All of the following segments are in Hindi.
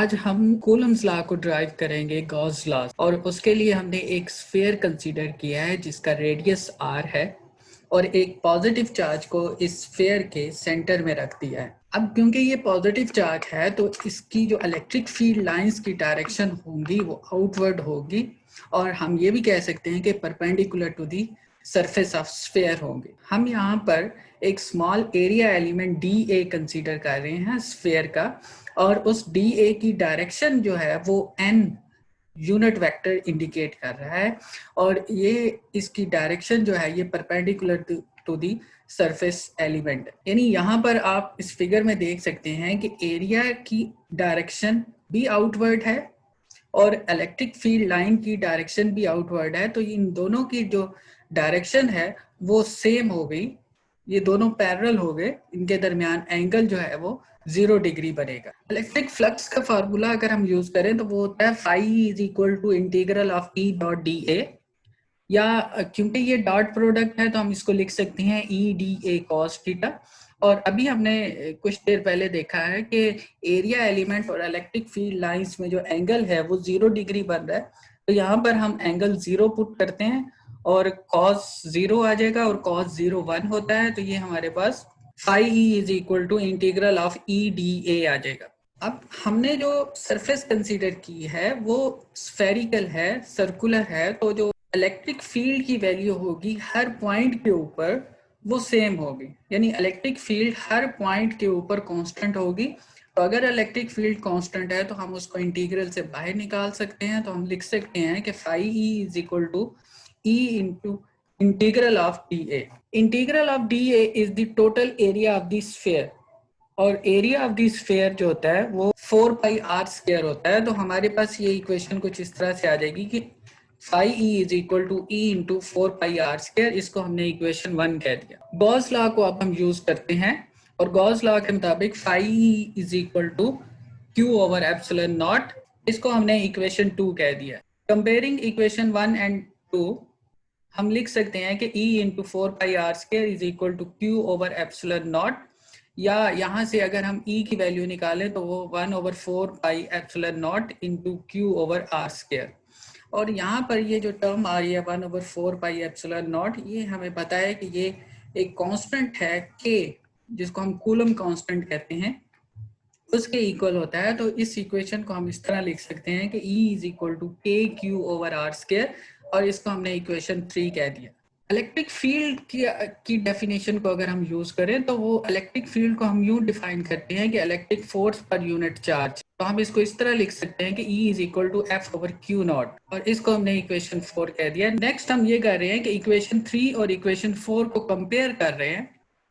आज हम कूलम्स लॉ को ड्राइव करेंगे गॉस लॉ, और उसके लिए हमने एक स्फीयर कंसीडर किया है जिसका रेडियस r है और एक पॉजिटिव चार्ज को इस स्फीयर के सेंटर में रख दिया है। अब क्योंकि ये पॉजिटिव चार्ज है तो इसकी जो इलेक्ट्रिक फील्ड लाइंस की डायरेक्शन होंगी वो आउटवर्ड होगी, और हम ये भी कह सकते हैं कि perpendicular to the surface of sphere होंगे। हम यहाँ पर एक small area element dA consider कर रहे हैं स्फीयर का, और उस dA की डायरेक्शन जो है वो n यूनिट वेक्टर इंडिकेट कर रहा है, और ये इसकी डायरेक्शन जो है ये perpendicular to the surface element. यानी यहाँ पर आप इस फिगर में देख सकते हैं कि एरिया की डायरेक्शन भी आउटवर्ड है और इलेक्ट्रिक फील्ड लाइन की डायरेक्शन भी आउटवर्ड है, तो इन दोनों की जो डायरेक्शन है वो सेम हो गई, ये दोनों पैरेलल हो गए, इनके दरमियान एंगल जो है वो 0 डिग्री बनेगा। इलेक्ट्रिक फ्लक्स का फार्मूला अगर हम यूज करें तो वो होता है phi is equal to integral of E dot D A, या क्योंकि ये डॉट प्रोडक्ट है तो हम इसको लिख सकते हैं ई डी ए कॉस थीटा। और अभी हमने कुछ देर पहले देखा है कि एरिया एलिमेंट और इलेक्ट्रिक फील्ड लाइंस में जो एंगल है वो 0 डिग्री बन रहा है, तो यहाँ पर हम एंगल 0 पुट करते हैं और cos 0 आ जाएगा, और cos 0 1 होता है, तो ये हमारे पास phi E is equal to integral of e d a आ जाएगा। अब हमने जो सरफेस कंसीडर की है वो स्फेरिकल है, सर्कुलर है, तो जो इलेक्ट्रिक फील्ड की वैल्यू होगी हर पॉइंट के ऊपर वो सेम होगी, यानी इलेक्ट्रिक फील्ड हर पॉइंट के ऊपर कांस्टेंट होगी। तो अगर इलेक्ट्रिक फील्ड कांस्टेंट है तो हम उसको इंटीग्रल से बाहर निकाल सकते हैं, तो हम लिख सकते हैं कि phi E is equal to E into integral of dA. Integral of dA is the total area of the sphere, और area of the sphere जो होता है वो 4 pi r square होता है। तो हमारे पास ये इक्वेशन कुछ इस तरह से आ जाएगी कि phi E is equal to E into 4 pi r square, इसको हमने इक्वेशन 1 कह दिया। गॉस लॉ को अब हम यूज करते हैं, और गॉस लॉ के मुताबिक phi E is equal to Q over epsilon naught, इसको हमने इक्वेशन 2 कह दिया। कंपेयरिंग इक्वेशन 1 एंड 2 हम लिख सकते हैं कि E into 4 pi R square is equal to Q over epsilon naught, या यहाँ से अगर हम E की वैल्यू निकालें तो वो 1 over 4 pi epsilon naught into Q over R square. और यहाँ पर ये जो टर्म आ रही है 1 ओवर 4 पाई एप्सिलॉन नॉट, ये हमें पता है कि ये एक कांस्टेंट है K, जिसको हम कूलम कांस्टेंट कहते हैं, उसके इक्वल होता है। तो इस इक्वेशन को हम इस तरह लिख सकते हैं कि E is equal to KQ over R square, और इसको हमने इक्वेशन 3 कह दिया। इलेक्ट्रिक फील्ड की डेफिनेशन को अगर हम यूज करें तो वो इलेक्ट्रिक फील्ड को हम यूं डिफाइन करते हैं कि electric force per unit charge. तो हम इसको इस तरह लिख सकते हैं कि E is equal to F over Q naught, और इसको हमने इक्वेशन 4 कह दिया। नेक्स्ट हम ये कर रहे हैं कि इक्वेशन 3 और इक्वेशन 4 को कंपेयर कर रहे हैं,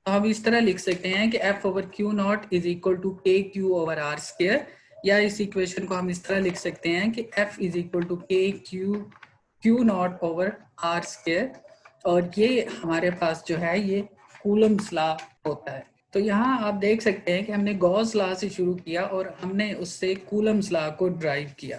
तो हम इस तरह लिख सकते हैं कि F over Q naught is equal to KQ over R square, या इस इक्वेशन को हम इस तरह लिख सकते हैं कि F is equal to Q naught over R square, और ये हमारे पास जो है ये कूलम्स लॉ होता है। तो यहाँ आप देख सकते हैं कि हमने गॉस लॉ से शुरू किया और हमने उससे कूलम्स लॉ को ड्राइव किया।